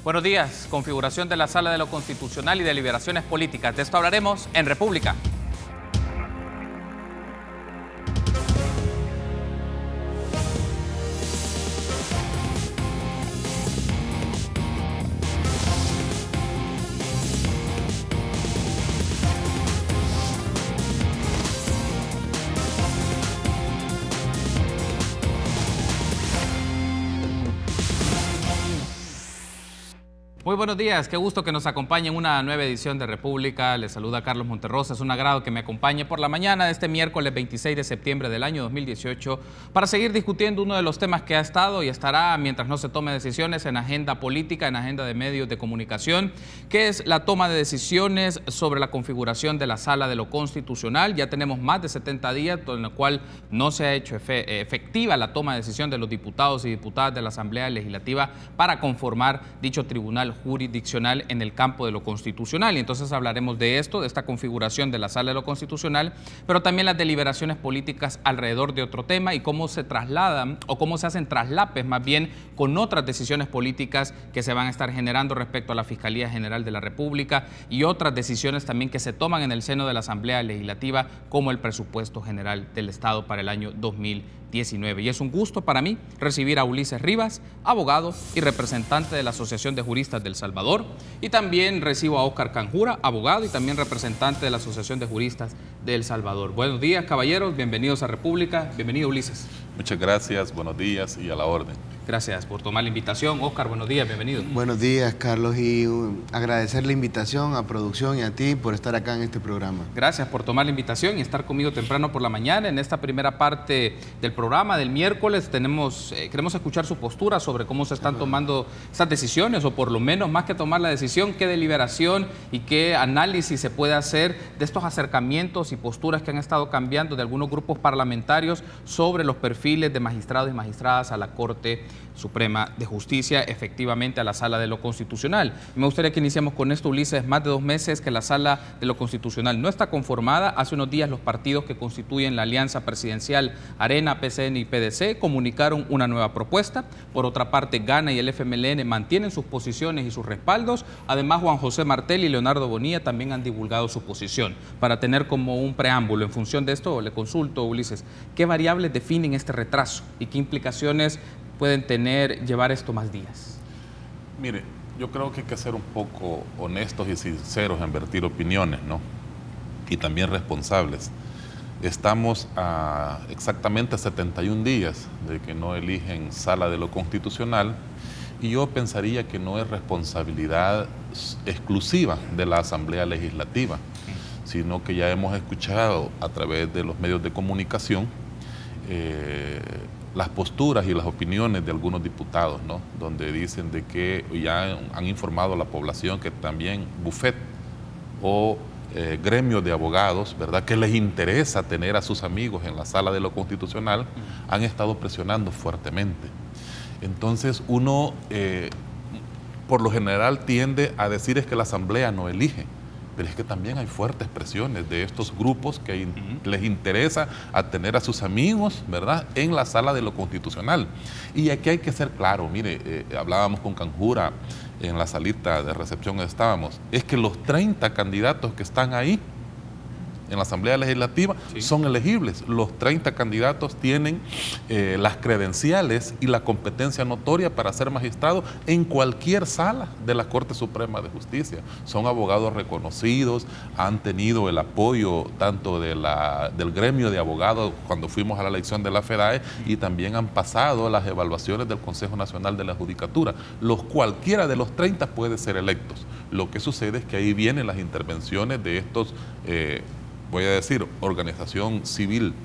Buenos días. Configuración de la Sala de lo Constitucional y deliberaciones políticas. De esto hablaremos en República. Muy buenos días, qué gusto que nos acompañe en una nueva edición de República. Les saluda Carlos Monterrosa, es un agrado que me acompañe por la mañana de este miércoles 26 de septiembre del año 2018 para seguir discutiendo uno de los temas que ha estado y estará, mientras no se tome decisiones, en agenda política, en agenda de medios de comunicación, que es la toma de decisiones sobre la configuración de la Sala de lo Constitucional. Ya tenemos más de 70 días en el cual no se ha hecho efectiva la toma de decisión de los diputados y diputadas de la Asamblea Legislativa para conformar dicho tribunal jurisdiccional en el campo de lo constitucional. Y entonces hablaremos de esto, de esta configuración de la Sala de lo Constitucional, pero también las deliberaciones políticas alrededor de otro tema y cómo se trasladan o cómo se hacen traslapes más bien con otras decisiones políticas que se van a estar generando respecto a la Fiscalía General de la República y otras decisiones también que se toman en el seno de la Asamblea Legislativa, como el presupuesto general del Estado para el año 2019. Y es un gusto para mí recibir a Ulises Rivas, abogado y representante de la Asociación de Juristas de El Salvador, y también recibo a Óscar Canjura, abogado y también representante de la Asociación de Juristas de El Salvador. Buenos días, caballeros, bienvenidos a República. Bienvenido, Ulises. Muchas gracias, buenos días y a la orden. Gracias por tomar la invitación. Óscar, buenos días, bienvenido. Buenos días, Carlos, y agradecer la invitación a producción y a ti por estar acá en este programa. Gracias por tomar la invitación y estar conmigo temprano por la mañana. En esta primera parte del programa del miércoles queremos escuchar su postura sobre cómo se están tomando estas decisiones, o por lo menos, más que tomar la decisión, qué deliberación y qué análisis se puede hacer de estos acercamientos y posturas que han estado cambiando de algunos grupos parlamentarios sobre los perfiles de magistrados y magistradas a la Corte Suprema de Justicia, efectivamente a la Sala de lo Constitucional. Me gustaría que iniciemos con esto, Ulises. Más de 2 meses que la Sala de lo Constitucional no está conformada. Hace unos días los partidos que constituyen la alianza presidencial Arena, PCN y PDC comunicaron una nueva propuesta. Por otra parte, Gana y el FMLN mantienen sus posiciones y sus respaldos. Además, Juan José Martel y Leonardo Bonilla también han divulgado su posición. Para tener como un preámbulo, en función de esto, le consulto, Ulises, ¿qué variables definen este retraso y qué implicaciones pueden llevar esto más días? Mire, yo creo que hay que ser un poco honestos y sinceros en vertir opiniones, ¿no? Y también responsables. Estamos a exactamente 71 días de que no eligen Sala de lo Constitucional, y yo pensaría que no es responsabilidad exclusiva de la Asamblea Legislativa, sino que ya hemos escuchado a través de los medios de comunicación las posturas y las opiniones de algunos diputados, ¿no? Donde dicen de que ya han informado a la población que también bufet o gremios de abogados, ¿verdad?, que les interesa tener a sus amigos en la Sala de lo Constitucional, han estado presionando fuertemente. Entonces uno por lo general tiende a decir es que la Asamblea no elige, pero es que también hay fuertes presiones de estos grupos que les interesa a tener a sus amigos, ¿verdad?, en la Sala de lo Constitucional. Y aquí hay que ser claro. Mire, hablábamos con Canjura en la salita de recepción donde estábamos, es que los 30 candidatos que están ahí en la Asamblea Legislativa son elegibles. Los 30 candidatos tienen las credenciales y la competencia notoria para ser magistrados en cualquier sala de la Corte Suprema de Justicia. Son abogados reconocidos, han tenido el apoyo tanto del gremio de abogados cuando fuimos a la elección de la FEDAE, y también han pasado las evaluaciones del Consejo Nacional de la Judicatura. Cualquiera de los 30 puede ser electos. Lo que sucede es que ahí vienen las intervenciones de estos voy a decir, organización civil,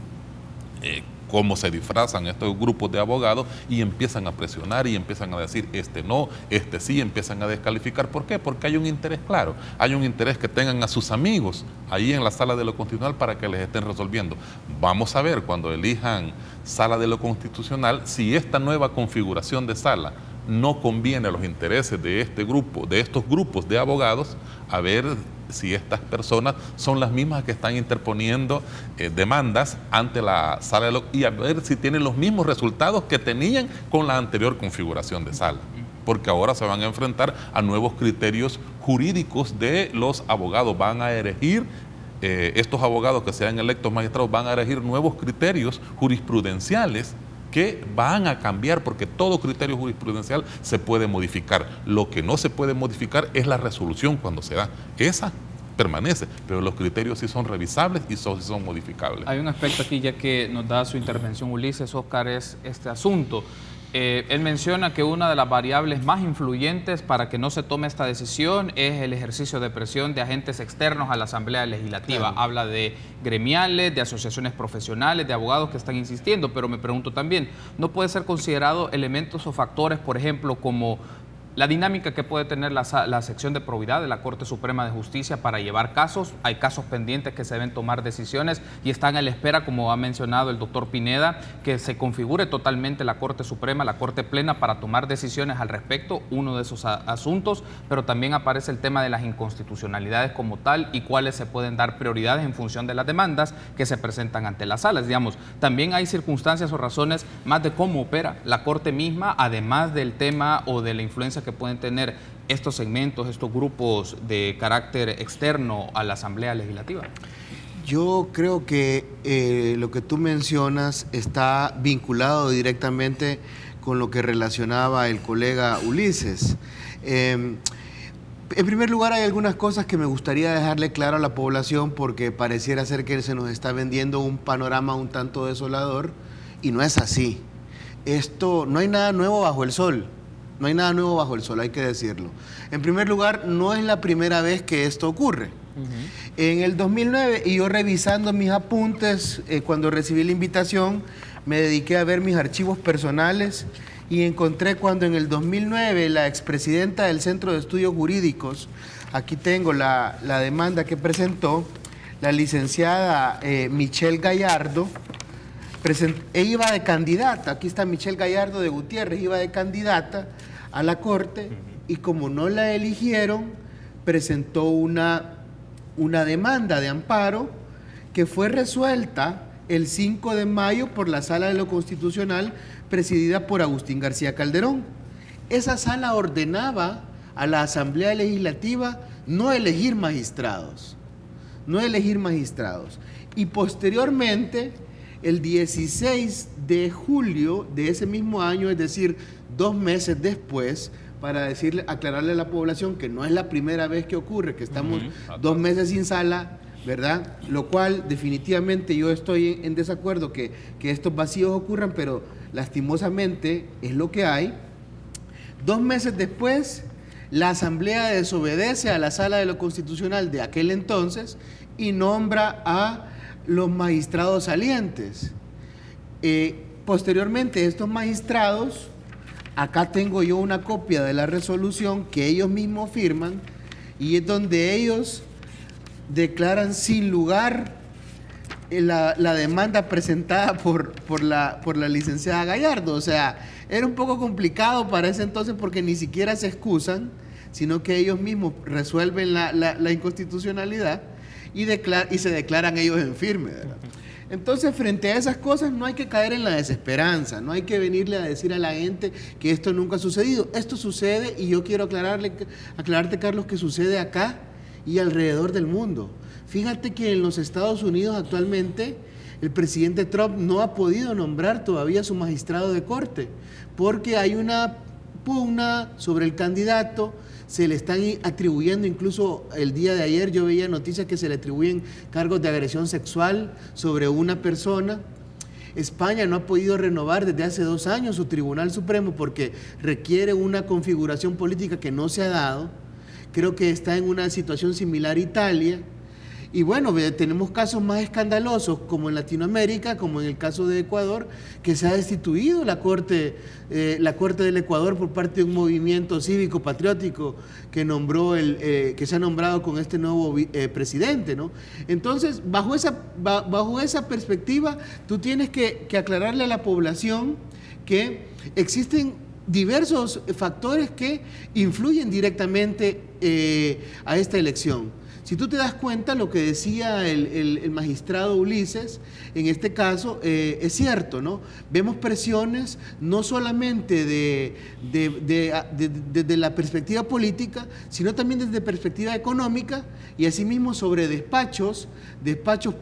cómo se disfrazan estos grupos de abogados y empiezan a presionar y empiezan a decir, este no, este sí, empiezan a descalificar. ¿Por qué? Porque hay un interés claro, hay un interés que tengan a sus amigos ahí en la Sala de lo Constitucional para que les estén resolviendo. Vamos a ver cuando elijan Sala de lo Constitucional si esta nueva configuración de sala no conviene a los intereses de este grupo, de estos grupos de abogados, a ver si estas personas son las mismas que están interponiendo demandas ante la sala y a ver si tienen los mismos resultados que tenían con la anterior configuración de sala. porque ahora se van a enfrentar a nuevos criterios jurídicos de los abogados. Van a elegir, estos abogados que sean electos magistrados, van a elegir nuevos criterios jurisprudenciales que van a cambiar, porque todo criterio jurisprudencial se puede modificar. Lo que no se puede modificar es la resolución cuando se da. Esa permanece, pero los criterios sí son revisables y sí son modificables. Hay un aspecto aquí, ya que nos da su intervención Ulises, Oscar, es este asunto. Él menciona que una de las variables más influyentes para que no se tome esta decisión es el ejercicio de presión de agentes externos a la Asamblea Legislativa. Claro. Habla de gremiales, de asociaciones profesionales, de abogados que están insistiendo, pero me pregunto también, ¿no puede ser considerado elementos o factores, por ejemplo, como la dinámica que puede tener la sección de probidad de la Corte Suprema de Justicia para llevar casos? Hay casos pendientes que se deben tomar decisiones y están a la espera, como ha mencionado el doctor Pineda, que se configure totalmente la Corte Suprema, la Corte Plena, para tomar decisiones al respecto, uno de esos asuntos, pero también aparece el tema de las inconstitucionalidades como tal y cuáles se pueden dar prioridades en función de las demandas que se presentan ante las salas. Digamos, también hay circunstancias o razones más de cómo opera la Corte misma, además del tema o de la influencia que pueden tener estos segmentos, estos grupos de carácter externo a la Asamblea Legislativa. Yo creo que lo que tú mencionas está vinculado directamente con lo que relacionaba el colega Ulises. En primer lugar, hay algunas cosas que me gustaría dejarle claro a la población, porque pareciera ser que se nos está vendiendo un panorama un tanto desolador, y no es así. No hay nada nuevo bajo el sol. No hay nada nuevo bajo el sol, hay que decirlo. En primer lugar, no es la primera vez que esto ocurre. En el 2009, y yo revisando mis apuntes, cuando recibí la invitación, me dediqué a ver mis archivos personales y encontré cuando en el 2009 la expresidenta del Centro de Estudios Jurídicos, aquí tengo la demanda que presentó, la licenciada Michelle Gallardo, ella iba de candidata, aquí está Michelle Gallardo de Gutiérrez, iba de candidata a la Corte, y como no la eligieron, presentó una demanda de amparo que fue resuelta el 5 de mayo por la Sala de lo Constitucional, presidida por Agustín García Calderón. Esa sala ordenaba a la Asamblea Legislativa no elegir magistrados, y posteriormente, el 16 de julio de ese mismo año, es decir, 2 meses después, para aclararle a la población que no es la primera vez que ocurre, que estamos 2 meses sin sala, ¿verdad? Lo cual definitivamente yo estoy en desacuerdo que estos vacíos ocurran, pero lastimosamente es lo que hay. 2 meses después, la Asamblea desobedece a la Sala de lo Constitucional de aquel entonces y nombra a los magistrados salientes. Posteriormente, estos magistrados, acá tengo yo una copia de la resolución que ellos mismos firman, y es donde ellos declaran sin lugar la demanda presentada por la licenciada Gallardo. O sea, era un poco complicado para ese entonces, porque ni siquiera se excusan, sino que ellos mismos resuelven la inconstitucionalidad y se declaran ellos en firme, ¿verdad? Entonces, frente a esas cosas no hay que caer en la desesperanza, no hay que venirle a decir a la gente que esto nunca ha sucedido. Esto sucede, y yo quiero aclararte, Carlos, que sucede acá y alrededor del mundo. Fíjate que en los Estados Unidos actualmente el presidente Trump no ha podido nombrar todavía a su magistrado de corte, porque hay una pugna sobre el candidato. Se le están atribuyendo, incluso el día de ayer yo veía noticias que se le atribuyen cargos de agresión sexual sobre una persona. España no ha podido renovar desde hace 2 años su Tribunal Supremo porque requiere una configuración política que no se ha dado. Creo que está en una situación similar a Italia. Y bueno, tenemos casos más escandalosos como en Latinoamérica, como en el caso de Ecuador, que se ha destituido la Corte del Ecuador por parte de un movimiento cívico-patriótico que se ha nombrado con este nuevo presidente, ¿no? Entonces, bajo esa perspectiva, tú tienes que aclararle a la población que existen diversos factores que influyen directamente a esta elección. Si tú te das cuenta, lo que decía el magistrado Ulises, en este caso, es cierto, ¿no? Vemos presiones no solamente desde la perspectiva política, sino también desde perspectiva económica, y asimismo sobre despachos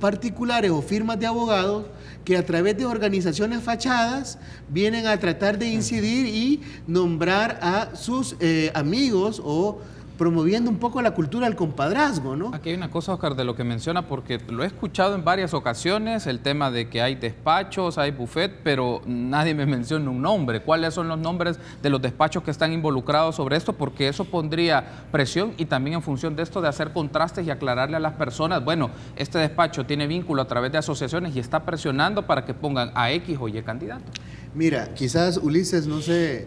particulares o firmas de abogados que a través de organizaciones fachadas vienen a tratar de incidir y nombrar a sus amigos o promoviendo un poco la cultura del compadrazgo, ¿no? Aquí hay una cosa, Oscar, de lo que menciona, porque lo he escuchado en varias ocasiones, el tema de que hay despachos, hay buffet, pero nadie me menciona un nombre. ¿Cuáles son los nombres de los despachos que están involucrados sobre esto? Porque eso pondría presión y también en función de esto de hacer contrastes y aclararle a las personas, bueno, este despacho tiene vínculo a través de asociaciones y está presionando para que pongan a X o Y candidato. Mira, quizás Ulises, no sé...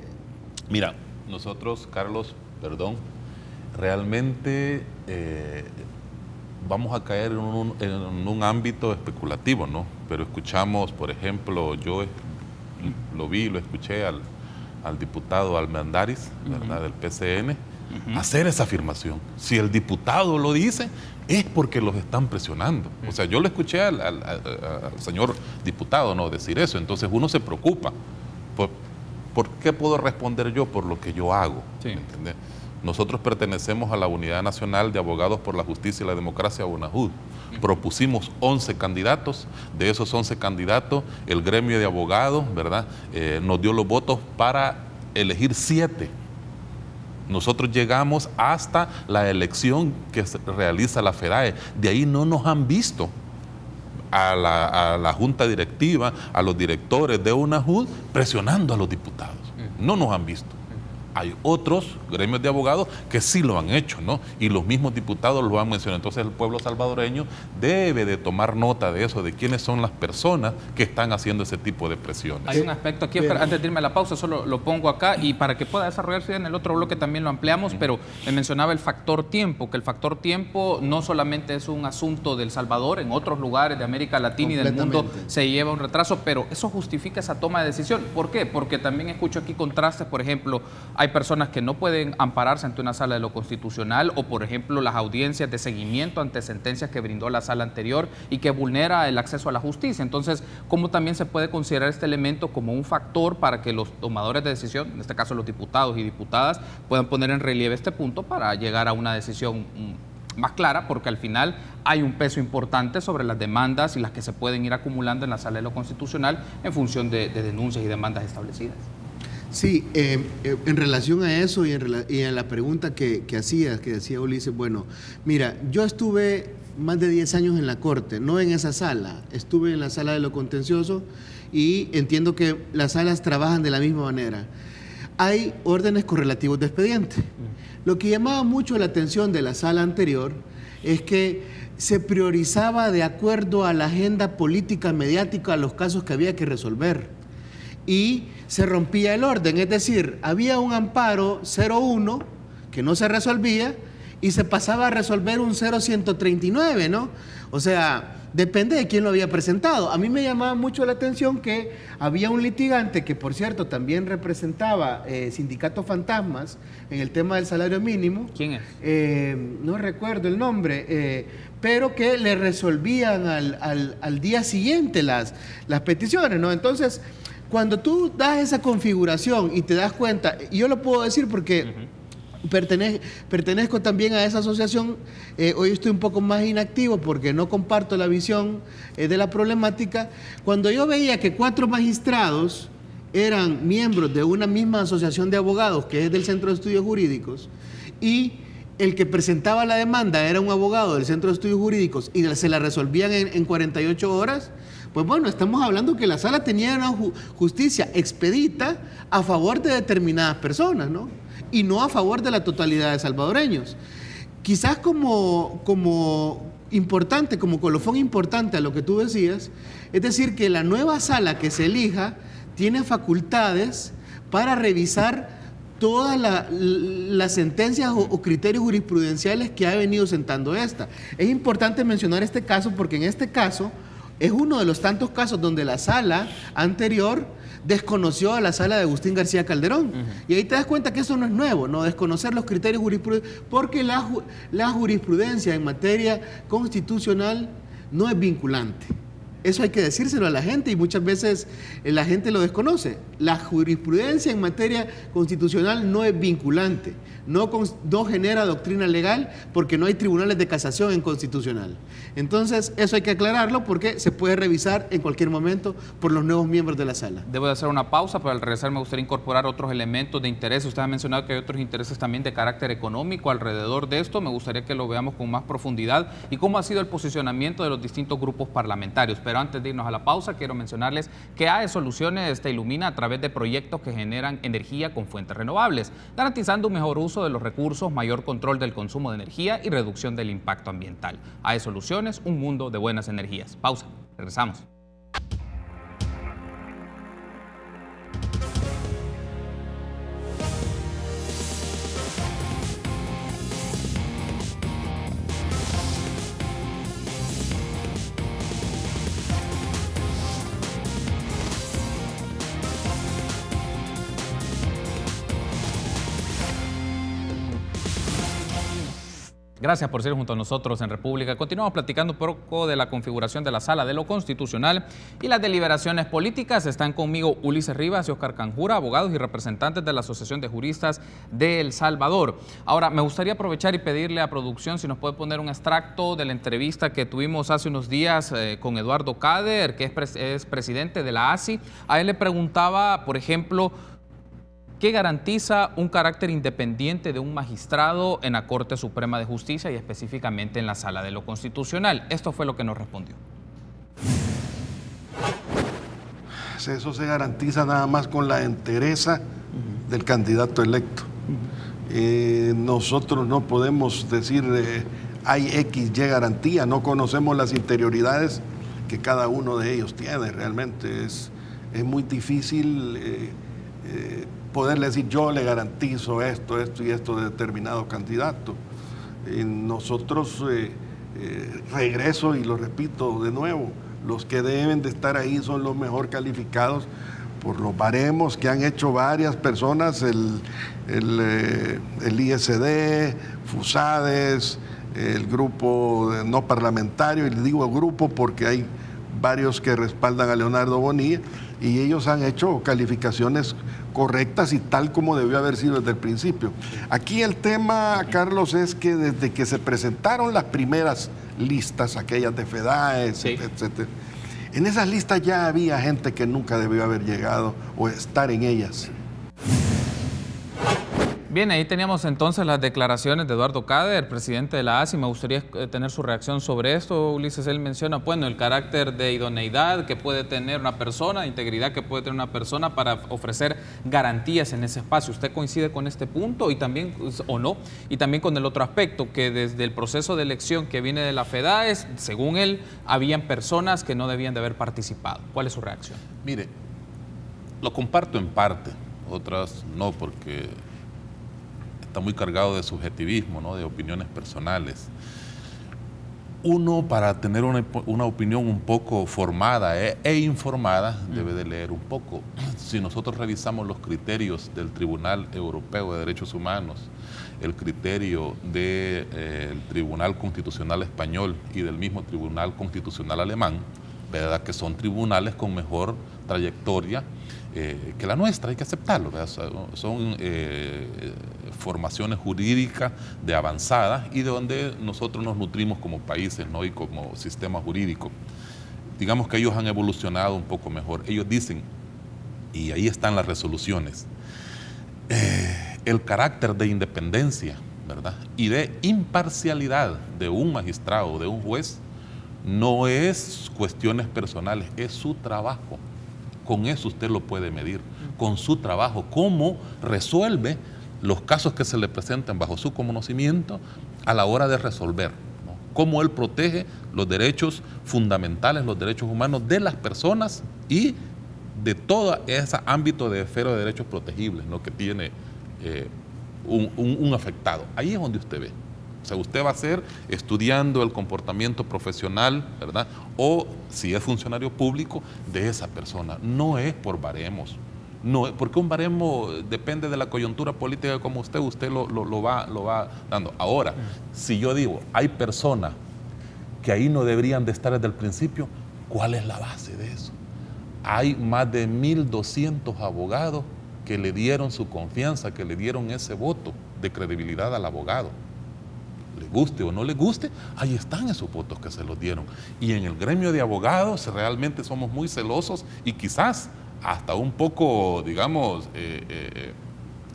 Mira, nosotros, Carlos, perdón, realmente vamos a caer en un ámbito especulativo, ¿no? Pero escuchamos, por ejemplo, yo lo escuché al diputado Almendaris, ¿verdad?, del PCN, hacer esa afirmación. Si el diputado lo dice, es porque los están presionando. O sea, yo le escuché al señor diputado, ¿no?, decir eso. Entonces uno se preocupa. ¿Por qué puedo responder yo? Por lo que yo hago. Sí. ¿Entiendes? Nosotros pertenecemos a la Unidad Nacional de Abogados por la Justicia y la Democracia, UNAJUD. Propusimos 11 candidatos. De esos 11 candidatos, el gremio de abogados, ¿verdad?, nos dio los votos para elegir 7. Nosotros llegamos hasta la elección que realiza la FEDAE. De ahí no nos han visto a la junta directiva, a los directores de UNAJUD, presionando a los diputados. No nos han visto. Hay otros gremios de abogados que sí lo han hecho, ¿no? Y los mismos diputados lo han mencionado. Entonces el pueblo salvadoreño debe de tomar nota de eso, de quiénes son las personas que están haciendo ese tipo de presiones. Hay un aspecto aquí, Oscar, antes de irme a la pausa, solo lo pongo acá y para que pueda desarrollarse en el otro bloque también lo ampliamos, pero me mencionaba el factor tiempo, que el factor tiempo no solamente es un asunto del Salvador, en otros lugares de América Latina y del mundo se lleva un retraso, pero eso justifica esa toma de decisión. ¿Por qué? Porque también escucho aquí contrastes, por ejemplo, hay personas que no pueden ampararse ante una sala de lo constitucional o, por ejemplo, las audiencias de seguimiento ante sentencias que brindó la sala anterior y que vulnera el acceso a la justicia. Entonces, ¿cómo también se puede considerar este elemento como un factor para que los tomadores de decisión, en este caso los diputados y diputadas, puedan poner en relieve este punto para llegar a una decisión más clara? Porque al final hay un peso importante sobre las demandas y las que se pueden ir acumulando en la sala de lo constitucional en función de denuncias y demandas establecidas. Sí, en relación a eso y a la pregunta que decía Ulises, bueno, mira, yo estuve más de 10 años en la Corte, no en esa sala, estuve en la sala de lo contencioso y entiendo que las salas trabajan de la misma manera. Hay órdenes correlativos de expediente. Lo que llamaba mucho la atención de la sala anterior es que se priorizaba de acuerdo a la agenda política mediática a los casos que había que resolver. Y se rompía el orden, es decir, había un amparo 01 que no se resolvía y se pasaba a resolver un 0139, ¿no? O sea, depende de quién lo había presentado. A mí me llamaba mucho la atención que había un litigante que, por cierto, también representaba sindicatos fantasmas en el tema del salario mínimo. ¿Quién es? No recuerdo el nombre, pero que le resolvían al día siguiente las peticiones, ¿no? Entonces, cuando tú das esa configuración y te das cuenta, y yo lo puedo decir porque pertenezco también a esa asociación, hoy estoy un poco más inactivo porque no comparto la visión de la problemática. Cuando yo veía que 4 magistrados eran miembros de una misma asociación de abogados, que es del Centro de Estudios Jurídicos, y el que presentaba la demanda era un abogado del Centro de Estudios Jurídicos y se la resolvían en 48 horas, pues bueno, estamos hablando que la sala tenía una justicia expedita a favor de determinadas personas, ¿no? Y no a favor de la totalidad de salvadoreños. Quizás como importante, como colofón importante a lo que tú decías, es decir, que la nueva sala que se elija tiene facultades para revisar todas las sentencias o criterios jurisprudenciales que ha venido sentando esta. Es importante mencionar este caso porque en este caso es uno de los tantos casos donde la sala anterior desconoció a la sala de Agustín García Calderón. Y ahí te das cuenta que eso no es nuevo, no desconocer los criterios jurisprudenciales, porque la jurisprudencia en materia constitucional no es vinculante. Eso hay que decírselo a la gente y muchas veces la gente lo desconoce. La jurisprudencia en materia constitucional no es vinculante, no genera doctrina legal porque no hay tribunales de casación en constitucional. Entonces, eso hay que aclararlo porque se puede revisar en cualquier momento por los nuevos miembros de la sala. Debo de hacer una pausa, pero al regresar me gustaría incorporar otros elementos de interés. Usted ha mencionado que hay otros intereses también de carácter económico alrededor de esto. Me gustaría que lo veamos con más profundidad y cómo ha sido el posicionamiento de los distintos grupos parlamentarios. Pero antes de irnos a la pausa, quiero mencionarles que AE Soluciones te ilumina a través de proyectos que generan energía con fuentes renovables, garantizando un mejor uso de los recursos, mayor control del consumo de energía y reducción del impacto ambiental. AE Soluciones, un mundo de buenas energías. Pausa, regresamos. Gracias por ser junto a nosotros en República. Continuamos platicando un poco de la configuración de la Sala de lo Constitucional y las deliberaciones políticas. Están conmigo Ulises Rivas y Oscar Canjura, abogados y representantes de la Asociación de Juristas de El Salvador. Ahora, me gustaría aprovechar y pedirle a producción si nos puede poner un extracto de la entrevista que tuvimos hace unos días con Eduardo Cader, que es presidente de la ASI. A él le preguntaba, por ejemplo, ¿qué garantiza un carácter independiente de un magistrado en la Corte Suprema de Justicia y específicamente en la Sala de lo Constitucional? Esto fue lo que nos respondió. Eso se garantiza nada más con la entereza del candidato electo. Nosotros no podemos decir hay X, Y garantía, no conocemos las interioridades que cada uno de ellos tiene. Realmente es muy difícil poderle decir yo le garantizo esto y esto de determinado candidato. Nosotros, regreso y lo repito de nuevo, los que deben de estar ahí son los mejor calificados por los baremos que han hecho varias personas, el ISD, FUSADES, el grupo no parlamentario, y le digo grupo porque hay varios que respaldan a Leonardo Bonilla, y ellos han hecho calificaciones correctas y tal como debió haber sido desde el principio. Aquí el tema, Carlos, es que desde que se presentaron las primeras listas, aquellas de FEDAES, sí, etcétera, en esas listas ya había gente que nunca debió haber llegado o estar en ellas. Bien, ahí teníamos entonces las declaraciones de Eduardo Cader, presidente de la ASI. Me gustaría tener su reacción sobre esto. Ulises, él menciona, bueno, el carácter de idoneidad que puede tener una persona, de integridad que puede tener una persona para ofrecer garantías en ese espacio. ¿Usted coincide con este punto y también, o no? Y también con el otro aspecto, que desde el proceso de elección que viene de la FEDAES, según él, habían personas que no debían de haber participado. ¿Cuál es su reacción? Mire, lo comparto en parte, otras no, porque está muy cargado de subjetivismo, ¿no? De opiniones personales. Uno, para tener una opinión un poco formada e informada, debe de leer un poco. Si nosotros revisamos los criterios del Tribunal Europeo de Derechos Humanos, el criterio del Tribunal Constitucional Español y del mismo Tribunal Constitucional Alemán, ¿verdad? Que son tribunales con mejor trayectoria que la nuestra, hay que aceptarlo, ¿verdad? Son formaciones jurídicas de avanzada y de donde nosotros nos nutrimos como países, ¿no? Y como sistema jurídico. Digamos que ellos han evolucionado un poco mejor. Ellos dicen, y ahí están las resoluciones, el carácter de independencia, ¿verdad? Y de imparcialidad de un magistrado o de un juez no es cuestiones personales, es su trabajo. Con eso usted lo puede medir, con su trabajo, cómo resuelve los casos que se le presentan bajo su conocimiento a la hora de resolver, ¿no? Cómo él protege los derechos fundamentales, los derechos humanos de las personas y de todo ese ámbito de esfera de derechos protegibles, ¿no? Que tiene un afectado. Ahí es donde usted ve. O sea, usted va a ser estudiando el comportamiento profesional, ¿verdad? O si es funcionario público, de esa persona. No es por baremos. No, porque un baremo depende de la coyuntura política como usted lo va dando. Ahora, si yo digo, hay personas que ahí no deberían de estar desde el principio, ¿cuál es la base de eso? Hay más de 1.200 abogados que le dieron su confianza, que le dieron ese voto de credibilidad al abogado. Le guste o no le guste, ahí están esos votos que se los dieron. Y en el gremio de abogados realmente somos muy celosos y quizás hasta un poco, digamos,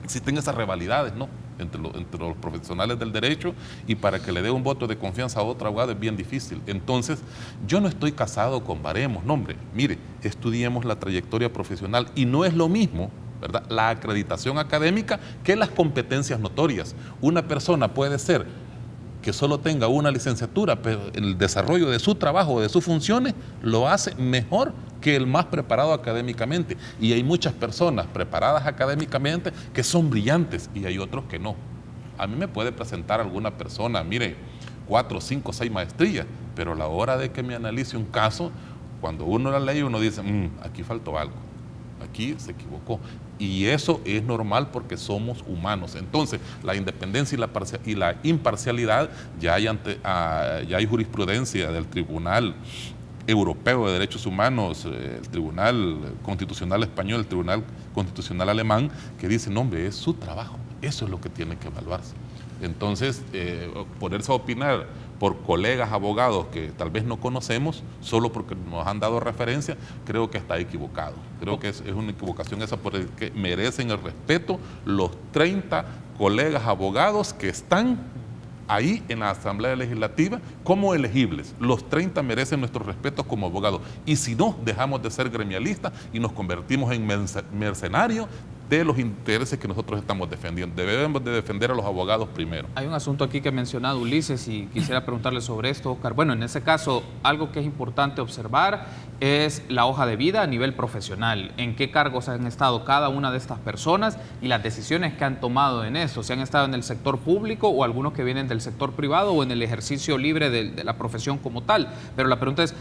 existen esas rivalidades, ¿no?, entre los profesionales del derecho, y para que le dé un voto de confianza a otro abogado es bien difícil. Entonces, yo no estoy casado con baremos, no, hombre, mire, estudiemos la trayectoria profesional y no es lo mismo, ¿verdad?, la acreditación académica que las competencias notorias. Una persona puede ser que solo tenga una licenciatura, pero el desarrollo de su trabajo o de sus funciones lo hace mejor que el más preparado académicamente. Y hay muchas personas preparadas académicamente que son brillantes y hay otros que no. A mí me puede presentar alguna persona, mire, 4, 5, 6 maestrías, pero a la hora de que me analice un caso, cuando uno la lee, uno dice, aquí faltó algo, aquí se equivocó. Y eso es normal porque somos humanos. Entonces, la independencia y la imparcialidad, ya hay jurisprudencia del Tribunal Europeo de Derechos Humanos, el Tribunal Constitucional Español, el Tribunal Constitucional Alemán, que dicen, hombre, es su trabajo, eso es lo que tiene que evaluarse. Entonces, ponerse a opinar por colegas abogados que tal vez no conocemos, solo porque nos han dado referencia, creo que está equivocado. Creo que es una equivocación esa, porque merecen el respeto los 30 colegas abogados que están ahí en la Asamblea Legislativa como elegibles. Los 30 merecen nuestro respeto como abogados. Y si no, dejamos de ser gremialistas y nos convertimos en mercenarios de los intereses que nosotros estamos defendiendo. Debemos de defender a los abogados primero. Hay un asunto aquí que ha mencionado Ulises y quisiera preguntarle sobre esto, Oscar. Bueno, en ese caso, algo que es importante observar es la hoja de vida a nivel profesional. En qué cargos han estado cada una de estas personas y las decisiones que han tomado en eso. Si han estado en el sector público o algunos que vienen del sector privado o en el ejercicio libre de la profesión como tal. Pero la pregunta es,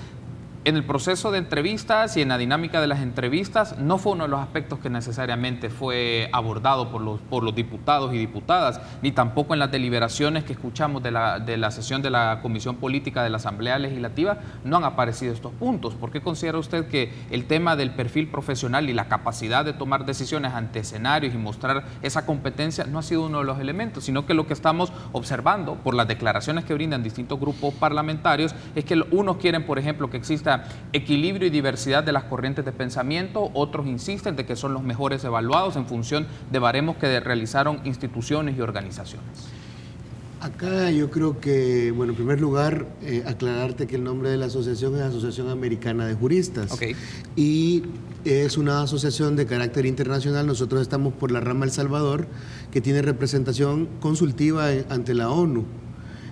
en el proceso de entrevistas y en la dinámica de las entrevistas no fue uno de los aspectos que necesariamente fue abordado por los diputados y diputadas, ni tampoco en las deliberaciones que escuchamos de la sesión de la Comisión Política de la Asamblea Legislativa no han aparecido estos puntos. ¿Por qué considera usted que el tema del perfil profesional y la capacidad de tomar decisiones ante escenarios y mostrar esa competencia no ha sido uno de los elementos, sino que lo que estamos observando por las declaraciones que brindan distintos grupos parlamentarios es que unos quieren, por ejemplo, que exista equilibrio y diversidad de las corrientes de pensamiento, otros insisten de que son los mejores evaluados en función de baremos que realizaron instituciones y organizaciones? Acá yo creo que, bueno, en primer lugar, aclararte que el nombre de la asociación es Asociación Americana de Juristas. Okay. Y es una asociación de carácter internacional. Nosotros estamos por la rama El Salvador, que tiene representación consultiva ante la ONU.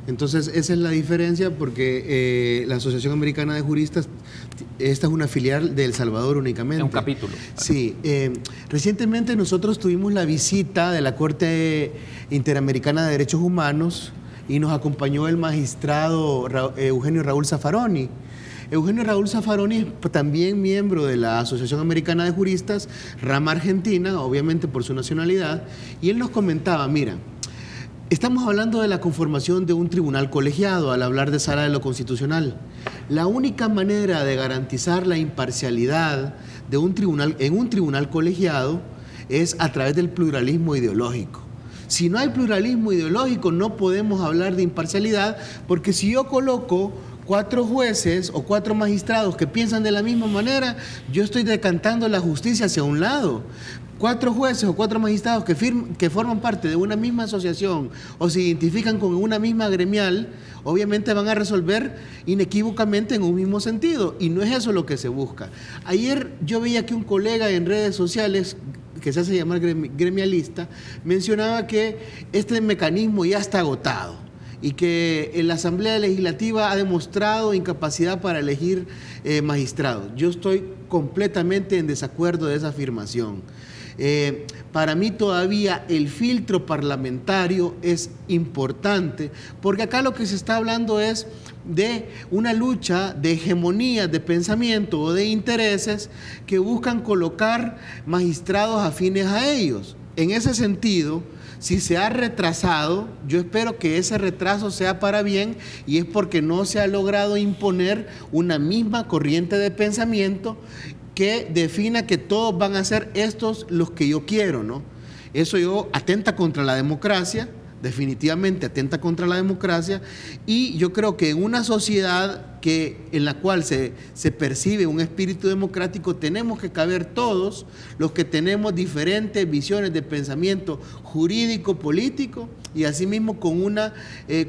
Entonces, esa es la diferencia, porque la Asociación Americana de Juristas, esta es una filial de El Salvador únicamente. Es un capítulo. Sí. Recientemente nosotros tuvimos la visita de la Corte Interamericana de Derechos Humanos y nos acompañó el magistrado Eugenio Raúl Zaffaroni. Eugenio Raúl Zaffaroni es también miembro de la Asociación Americana de Juristas, rama argentina, obviamente por su nacionalidad, y él nos comentaba, mira, estamos hablando de la conformación de un tribunal colegiado al hablar de Sala de lo Constitucional. La única manera de garantizar la imparcialidad de un tribunal, en un tribunal colegiado es a través del pluralismo ideológico. Si no hay pluralismo ideológico, no podemos hablar de imparcialidad, porque si yo coloco 4 jueces o 4 magistrados que piensan de la misma manera, yo estoy decantando la justicia hacia un lado. 4 jueces o 4 magistrados que forman parte de una misma asociación o se identifican con una misma gremial, obviamente van a resolver inequívocamente en un mismo sentido, y no es eso lo que se busca. Ayer yo veía que un colega en redes sociales, que se hace llamar gremialista, mencionaba que este mecanismo ya está agotado y que la Asamblea Legislativa ha demostrado incapacidad para elegir magistrados. Yo estoy completamente en desacuerdo de esa afirmación. Para mí todavía el filtro parlamentario es importante, porque acá lo que se está hablando es de una lucha de hegemonía de pensamiento o de intereses que buscan colocar magistrados afines a ellos. En ese sentido, si se ha retrasado, yo espero que ese retraso sea para bien, y es porque no se ha logrado imponer una misma corriente de pensamiento que defina que todos van a ser estos los que yo quiero, ¿no? Eso atenta contra la democracia, definitivamente atenta contra la democracia, y yo creo que en una sociedad en la cual se percibe un espíritu democrático, tenemos que caber todos los que tenemos diferentes visiones de pensamiento jurídico, político, y asimismo con una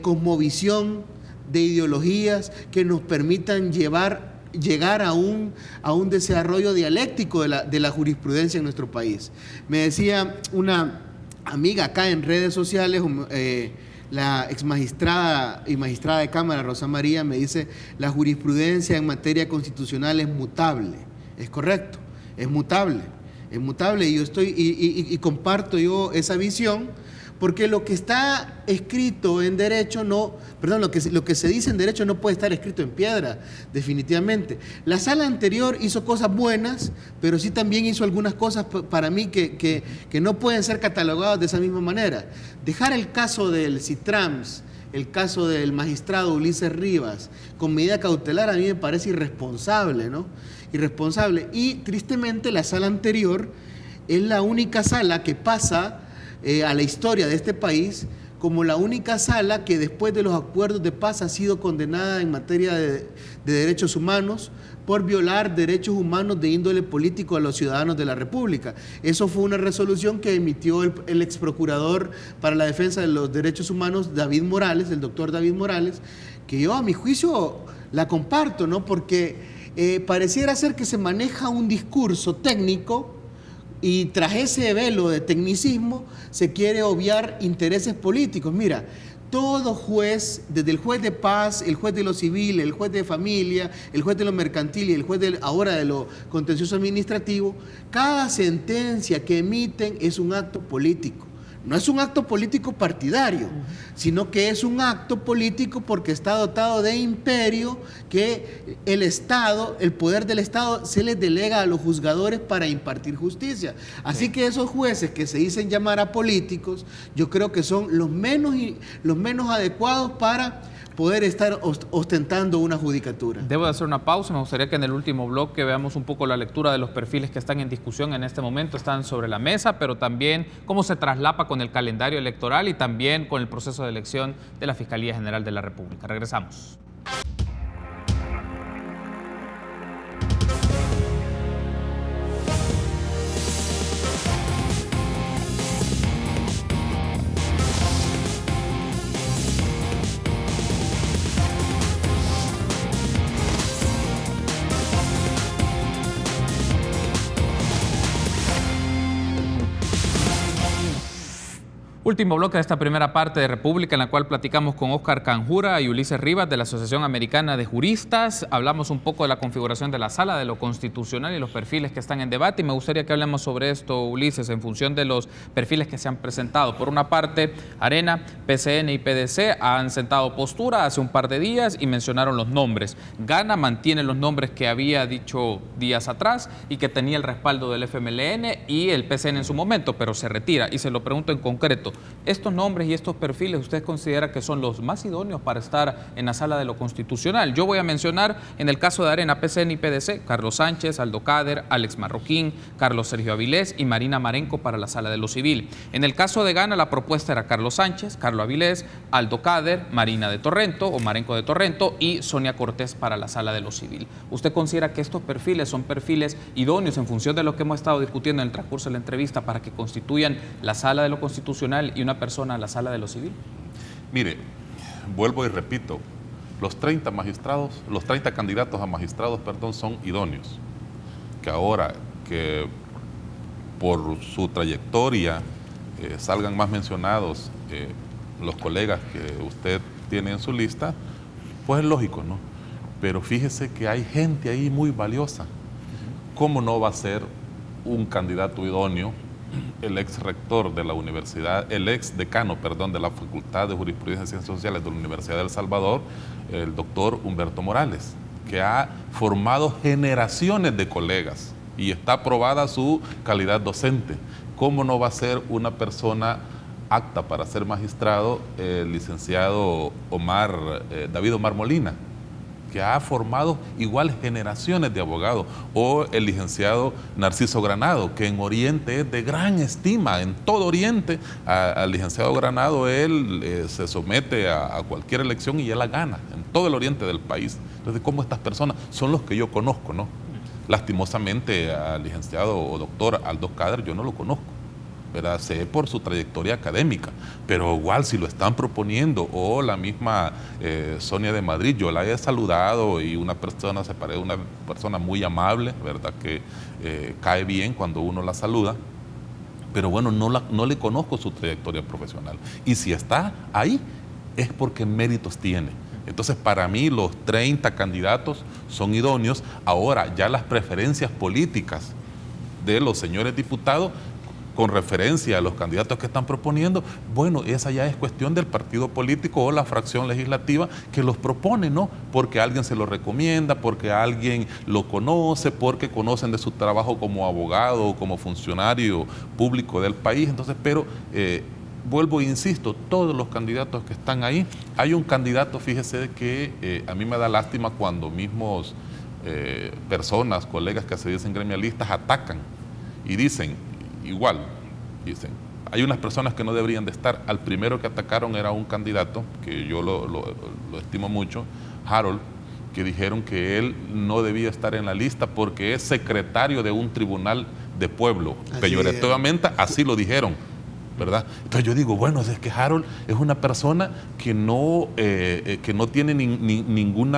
cosmovisión de ideologías que nos permitan llegar a un desarrollo dialéctico de la jurisprudencia en nuestro país. Me decía una amiga acá en redes sociales, la ex magistrada y magistrada de Cámara, Rosa María, me dice: la jurisprudencia en materia constitucional es mutable. Es correcto, es mutable, y yo y comparto yo esa visión, porque lo que está escrito en derecho lo que se dice en derecho no puede estar escrito en piedra, definitivamente. La sala anterior hizo cosas buenas, pero sí también hizo algunas cosas para mí que no pueden ser catalogadas de esa misma manera. Dejar el caso del Citrams, el caso del magistrado Ulises Rivas, con medida cautelar, a mí me parece irresponsable, ¿no? Irresponsable. Y tristemente la sala anterior es la única sala que pasa a la historia de este país como la única sala que después de los acuerdos de paz ha sido condenada en materia de derechos humanos por violar derechos humanos de índole político a los ciudadanos de la República. Eso fue una resolución que emitió el ex procurador para la defensa de los derechos humanos, David Morales, el doctor David Morales, que yo a mi juicio la comparto, ¿no? Porque pareciera ser que se maneja un discurso técnico, y tras ese velo de tecnicismo se quiere obviar intereses políticos. Mira, todo juez, desde el juez de paz, el juez de lo civil, el juez de familia, el juez de lo mercantil y el juez ahora de lo contencioso administrativo, cada sentencia que emiten es un acto político. No es un acto político partidario, sino que es un acto político porque está dotado de imperio, que el Estado, el poder del Estado, se les delega a los juzgadores para impartir justicia. Así que esos jueces que se dicen llamar a políticos, yo creo que son los menos adecuados para poder estar ostentando una judicatura. Debo de hacer una pausa. Me gustaría que en el último bloque veamos un poco la lectura de los perfiles que están en discusión en este momento, están sobre la mesa, pero también cómo se traslapa con el calendario electoral y también con el proceso de elección de la Fiscalía General de la República. Regresamos. Último bloque de esta primera parte de República, en la cual platicamos con Óscar Canjura y Ulises Rivas de la Asociación Americana de Juristas. Hablamos un poco de la configuración de la sala, de lo constitucional y los perfiles que están en debate. Y me gustaría que hablemos sobre esto, Ulises, en función de los perfiles que se han presentado. Por una parte, Arena, PCN y PDC han sentado postura hace un par de días y mencionaron los nombres. Gana mantiene los nombres que había dicho días atrás y que tenía el respaldo del FMLN y el PCN en su momento, pero se retira. Y se lo pregunto en concreto: ¿estos nombres y estos perfiles usted considera que son los más idóneos para estar en la sala de lo constitucional? Yo voy a mencionar en el caso de Arena, PCN y PDC, Carlos Sánchez, Aldo Cader, Alex Marroquín, Carlos Sergio Avilés y Marina Marenco para la sala de lo civil. En el caso de Gana, la propuesta era Carlos Sánchez, Carlos Avilés, Aldo Cader, Marina de Torrento o Marenco de Torrento y Sonia Cortés para la sala de lo civil. ¿Usted considera que estos perfiles son perfiles idóneos en función de lo que hemos estado discutiendo en el transcurso de la entrevista para que constituyan la sala de lo constitucional y una persona a la sala de lo civil? Mire, vuelvo y repito, los 30 candidatos a magistrados, son idóneos. Que ahora que por su trayectoria salgan más mencionados los colegas que usted tiene en su lista, pues es lógico, ¿no? Pero fíjese que hay gente ahí muy valiosa. ¿Cómo no va a ser un candidato idóneo el ex rector de la universidad, el ex decano, perdón, de la Facultad de Jurisprudencia y Ciencias Sociales de la Universidad de El Salvador, el doctor Humberto Morales, que ha formado generaciones de colegas y está aprobada su calidad docente. ¿Cómo no va a ser una persona apta para ser magistrado el licenciado David Omar Molina, que ha formado igual generaciones de abogados, o el licenciado Narciso Granado, que en Oriente es de gran estima, en todo Oriente, al licenciado Granado él se somete a cualquier elección y él la gana, en todo el Oriente del país. Entonces, ¿cómo estas personas son los que yo conozco, no? Lastimosamente al licenciado o doctor Aldo Cader yo no lo conozco, ¿verdad? Sé por su trayectoria académica, pero igual si lo están proponiendo, o la misma Sonia de Madrid, yo la he saludado y una persona se parece una persona muy amable, ¿verdad? Que cae bien cuando uno la saluda, pero bueno, no le conozco su trayectoria profesional, y si está ahí es porque méritos tiene. Entonces, para mí los 30 candidatos son idóneos. Ahora, ya las preferencias políticas de los señores diputados con referencia a los candidatos que están proponiendo, bueno, esa ya es cuestión del partido político o la fracción legislativa que los propone, ¿no? Porque alguien se lo recomienda, porque alguien lo conoce, porque conocen de su trabajo como abogado o como funcionario público del país. Entonces, pero vuelvo e insisto, todos los candidatos que están ahí, hay un candidato, fíjese, que a mí me da lástima cuando mismos personas, colegas que se dicen gremialistas, atacan y dicen, igual, dicen, hay unas personas que no deberían de estar. Al primero que atacaron era un candidato, que yo lo estimo mucho, Harold, que dijeron que él no debía estar en la lista porque es secretario de un tribunal de pueblo. Peyorativamente así lo dijeron, ¿verdad? Entonces yo digo, bueno, es que Harold es una persona que no tiene ningún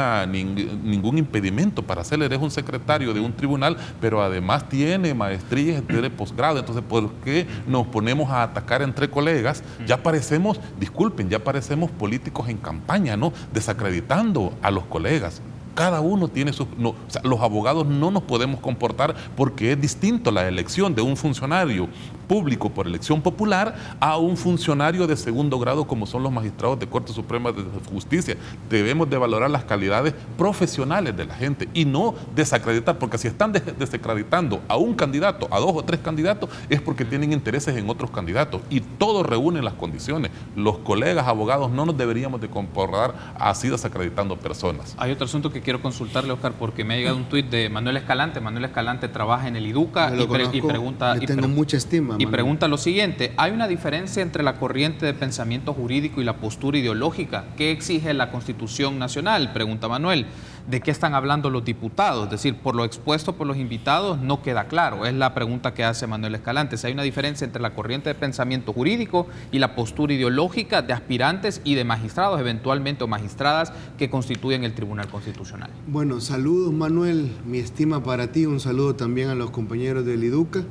impedimento para hacerlo. Él es un secretario de un tribunal, pero además tiene maestrías, tiene posgrado. Entonces, ¿por qué nos ponemos a atacar entre colegas? Ya parecemos, disculpen, ya parecemos políticos en campaña, ¿no? Desacreditando a los colegas. Cada uno tiene sus... No, o sea, los abogados no nos podemos comportar porque es distinto la elección de un funcionario público por elección popular a un funcionario de segundo grado como son los magistrados de Corte Suprema de Justicia. Debemos de valorar las calidades profesionales de la gente y no desacreditar, porque si están desacreditando a un candidato, a 2 o 3 candidatos, es porque tienen intereses en otros candidatos y todos reúnen las condiciones. Los colegas abogados no nos deberíamos de comportar así desacreditando personas. Hay otro asunto que quiero consultarle, Oscar, porque me ha llegado un tuit de Manuel Escalante. Manuel Escalante trabaja en el IDUCA y pregunta... Le tengo mucha estima, y pregunta lo siguiente: ¿hay una diferencia entre la corriente de pensamiento jurídico y la postura ideológica? ¿Qué exige la Constitución Nacional? Pregunta Manuel. ¿De qué están hablando los diputados? Es decir, por lo expuesto por los invitados no queda claro. Es la pregunta que hace Manuel Escalante. Si hay una diferencia entre la corriente de pensamiento jurídico y la postura ideológica de aspirantes y de magistrados, eventualmente, o magistradas que constituyen el Tribunal Constitucional. Bueno, saludos, Manuel, mi estima para ti, un saludo también a los compañeros del IDUCA.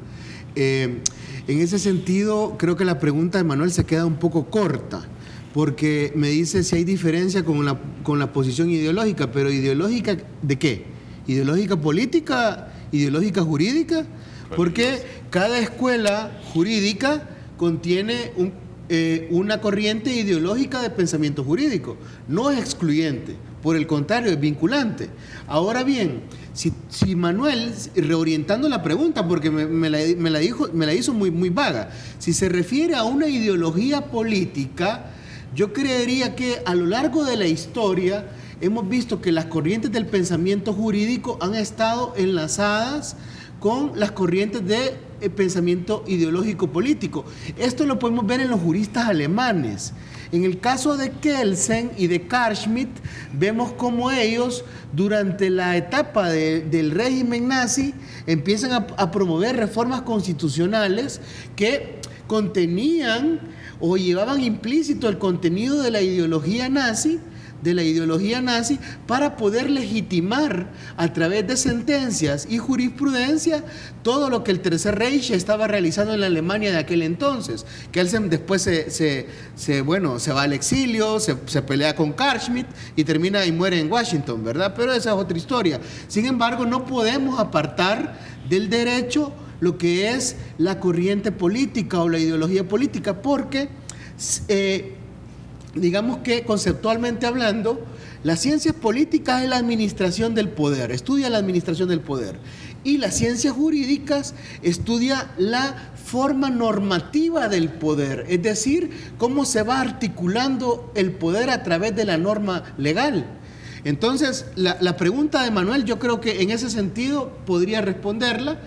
En ese sentido, creo que la pregunta de Manuel se queda un poco corta, porque me dice si hay diferencia con la posición ideológica, pero ¿ideológica de qué? ¿Ideológica política? ¿Ideológica jurídica? Porque cada escuela jurídica contiene una corriente ideológica de pensamiento jurídico. No es excluyente, por el contrario, es vinculante. Ahora bien, si Manuel, reorientando la pregunta, porque me la hizo muy vaga, si se refiere a una ideología política, yo creería que a lo largo de la historia hemos visto que las corrientes del pensamiento jurídico han estado enlazadas con las corrientes de pensamiento ideológico político. Esto lo podemos ver en los juristas alemanes. En el caso de Kelsen y de Carl Schmitt, vemos cómo ellos, durante la etapa del régimen nazi, empiezan a promover reformas constitucionales que contenían o llevaban implícito el contenido de la ideología nazi, para poder legitimar a través de sentencias y jurisprudencia todo lo que el Tercer Reich estaba realizando en la Alemania de aquel entonces. Kelsen después se va al exilio, se pelea con Carl Schmitt y termina y muere en Washington, ¿verdad? Pero esa es otra historia. Sin embargo, no podemos apartar del derecho lo que es la corriente política o la ideología política, porque digamos que conceptualmente hablando, las ciencias políticas es la administración del poder, estudia la administración del poder, y las ciencias jurídicas estudia la forma normativa del poder, es decir, cómo se va articulando el poder a través de la norma legal. Entonces, la pregunta de Manuel, yo creo que en ese sentido podría responderla.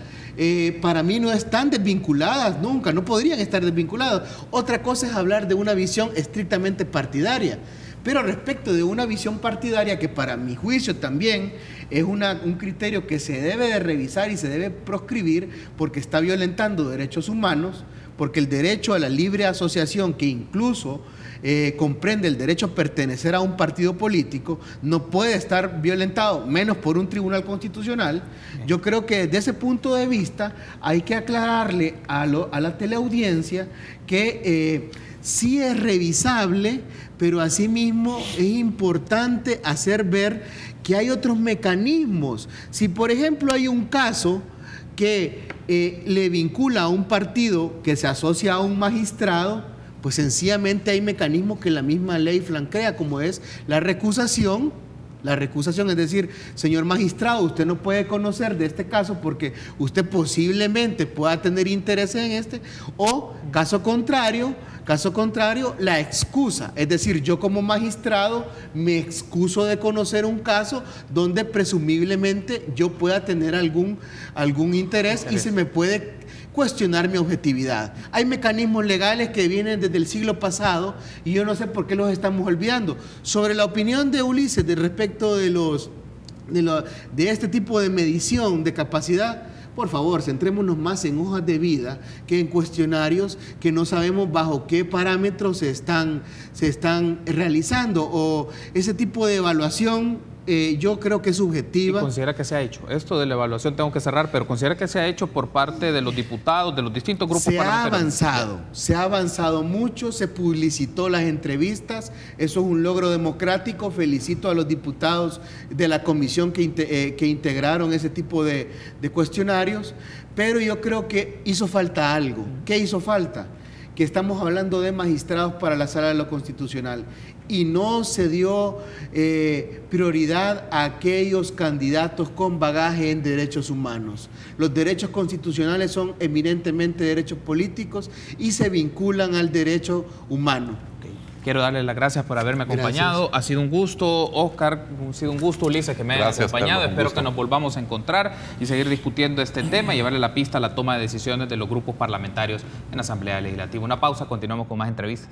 Para mí no están desvinculadas nunca, no podrían estar desvinculadas. Otra cosa es hablar de una visión estrictamente partidaria, pero respecto de una visión partidaria que para mi juicio también es un criterio que se debe de revisar y se debe proscribir porque está violentando derechos humanos, porque el derecho a la libre asociación, que incluso comprende el derecho a pertenecer a un partido político, no puede estar violentado, menos por un tribunal constitucional. Yo creo que desde ese punto de vista hay que aclararle a la teleaudiencia que sí es revisable, pero asimismo es importante hacer ver que hay otros mecanismos. Si por ejemplo hay un caso que le vincula a un partido que se asocia a un magistrado, pues sencillamente hay mecanismos que la misma ley flanquea, como es la recusación. La recusación es decir, señor magistrado, usted no puede conocer de este caso porque usted posiblemente pueda tener interés en este, o caso contrario, la excusa. Es decir, yo como magistrado me excuso de conocer un caso donde presumiblemente yo pueda tener algún interés y se me puede cuestionar mi objetividad. Hay mecanismos legales que vienen desde el siglo pasado y yo no sé por qué los estamos olvidando. Sobre la opinión de Ulises respecto de este tipo de medición de capacidad, por favor, centrémonos más en hojas de vida que en cuestionarios que no sabemos bajo qué parámetros se están realizando, o ese tipo de evaluación. Yo creo que es subjetiva. ¿Y considera que se ha hecho? Esto de la evaluación tengo que cerrar, pero ¿considera que se ha hecho por parte de los diputados, de los distintos grupos parlamentarios? Se ha avanzado mucho, se publicitó las entrevistas, eso es un logro democrático. Felicito a los diputados de la comisión que integraron ese tipo de cuestionarios, pero yo creo que hizo falta algo. ¿Qué hizo falta? Que estamos hablando de magistrados para la Sala de lo Constitucional y no se dio prioridad a aquellos candidatos con bagaje en derechos humanos. Los derechos constitucionales son eminentemente derechos políticos y se vinculan al derecho humano. Quiero darle las gracias por haberme acompañado. Gracias. Ha sido un gusto, Oscar, ha sido un gusto, Ulises, que me haya acompañado. Carlos, espero que nos volvamos a encontrar y seguir discutiendo este tema y llevarle la pista a la toma de decisiones de los grupos parlamentarios en la Asamblea Legislativa. Una pausa, continuamos con más entrevistas.